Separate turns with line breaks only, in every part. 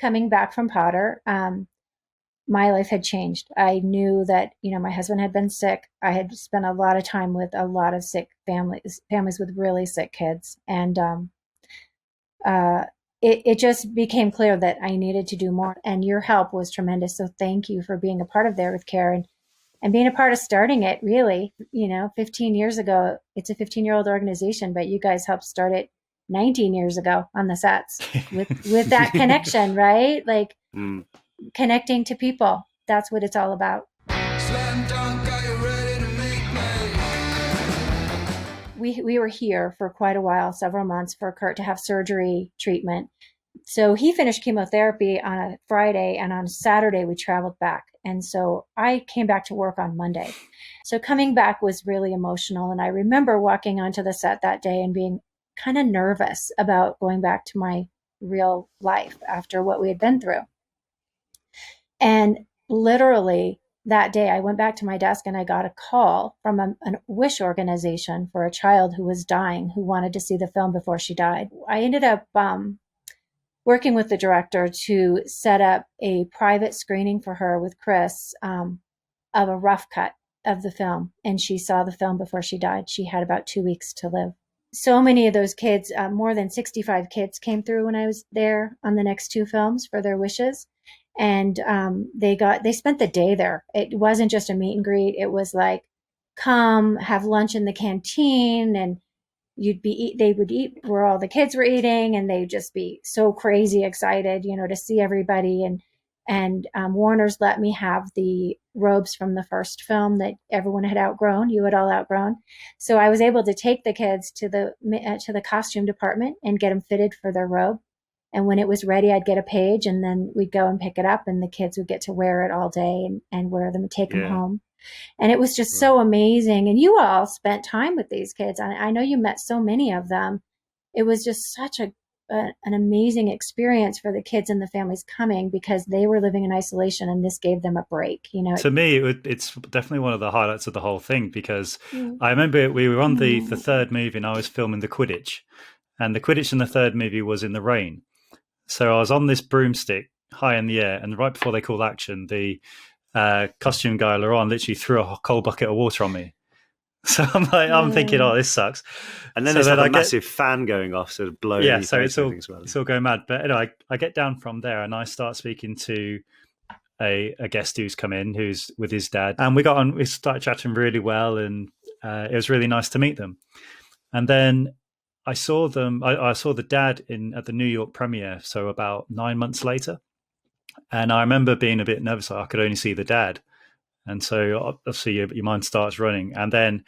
coming back from Potter, my life had changed. I knew that, my husband had been sick. I had spent a lot of time with a lot of sick families with really sick kids. And uh, it just became clear that I needed to do more. And your help was tremendous. So thank you for being a part of There with Care and being a part of starting it, really. 15 years ago. It's a 15-year-old organization, but you guys helped start it 19 years ago on the sets with that connection, right? Like connecting to people. That's what it's all about. Slam dunk, are you ready to make me? We were here for quite a while, several months, for Kurt to have surgery treatment. So he finished chemotherapy on a Friday, and on Saturday we traveled back. And so I came back to work on Monday. So coming back was really emotional. And I remember walking onto the set that day and being kind of nervous about going back to my real life after what we had been through. And literally that day I went back to my desk and I got a call from a wish organization for a child who was dying, who wanted to see the film before she died. I ended up working with the director to set up a private screening for her with Chris of a rough cut of the film. And she saw the film before she died. She had about 2 weeks to live. So many of those kids, more than 65 kids came through when I was there on the next two films for their wishes. And they spent the day there. It wasn't just a meet and greet. It was like, come have lunch in the canteen, and they would eat where all the kids were eating, and they'd just be so crazy excited, to see everybody. And Warner's let me have the robes from the first film that everyone had outgrown. You had all outgrown. So I was able to take the kids to the costume department and get them fitted for their robe. And when it was ready, I'd get a page, and then we'd go and pick it up, and the kids would get to wear it all day and wear them and take them home. And it was just so amazing. And you all spent time with these kids. I know you met so many of them. It was just such an amazing experience for the kids and the families coming, because they were living in isolation, and this gave them a break.
To me, it's definitely one of the highlights of the whole thing, because I remember we were on the third movie, and I was filming the Quidditch, and the Quidditch in the third movie was in the rain. So I was on this broomstick high in the air, and right before they called action, the costume guy Laurent literally threw a cold bucket of water on me. So I'm thinking, oh, this sucks.
And then there's a massive fan going off, sort of blowing.
Yeah, so it's all going mad. But anyway, I get down from there, and I start speaking to a guest who's come in, who's with his dad, and we started chatting really well, and it was really nice to meet them. And then I saw them. I saw the dad at the New York premiere, so about 9 months later. And I remember being a bit nervous. I could only see the dad. And so obviously your mind starts running. And then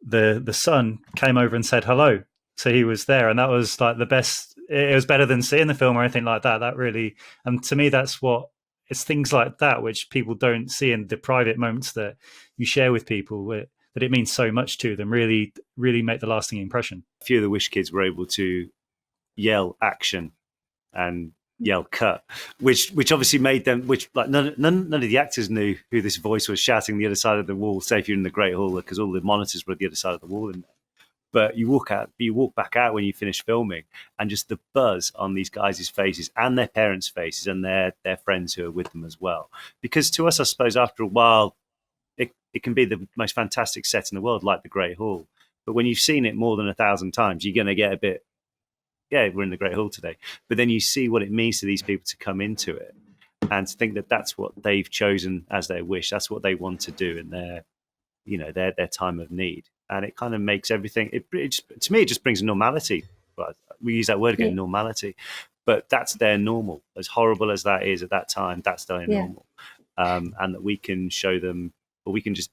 the son came over and said hello. So he was there. And that was like the best. It was better than seeing the film or anything like that. That really, and to me, it's things like that which people don't see in the private moments that you share with people, that it means so much to them, really, really make the lasting impression.
A few of the Wish kids were able to yell action and yell cut, which obviously made them, which like none of the actors knew who this voice was shouting the other side of the wall, say if you're in the Great Hall, because all the monitors were at the other side of the wall. But you walk back out when you finish filming, and just the buzz on these guys' faces and their parents' faces and their friends who are with them as well. Because to us, I suppose, after a while, it can be the most fantastic set in the world, like the Great Hall. But when you've seen it more than 1,000 times, you're going to get a bit, we're in the Great Hall today. But then you see what it means to these people to come into it and to think that that's what they've chosen as their wish. That's what they want to do in their time of need. And it kind of makes everything, to me, it just brings normality. But we use that word again, normality. But that's their normal. As horrible as that is at that time, that's their normal. And that we can show them, or we can just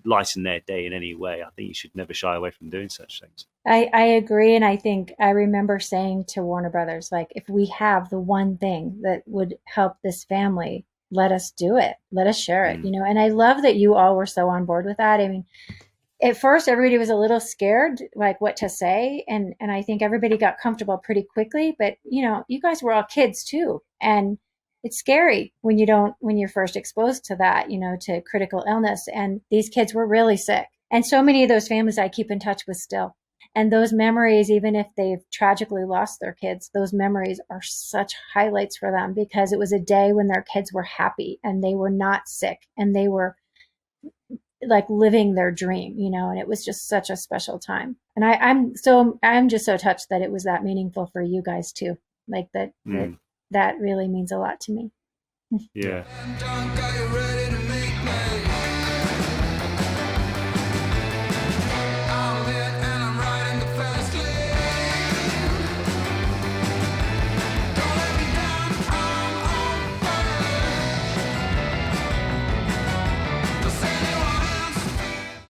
lighten their day in any way. I think you should never shy away from doing such things.
I agree. And I think I remember saying to Warner Brothers, like, if we have the one thing that would help this family, let us do it. Let us share it, and I love that you all were so on board with that. I mean, at first everybody was a little scared, like what to say. And I think everybody got comfortable pretty quickly, but you guys were all kids too. And it's scary when you're first exposed to that, to critical illness. And these kids were really sick. And so many of those families I keep in touch with still. And those memories, even if they've tragically lost their kids, those memories are such highlights for them because it was a day when their kids were happy and they were not sick and they were like living their dream, and it was just such a special time. And I'm just so touched that it was that meaningful for you guys too. Like that really means a lot to me.
Yeah.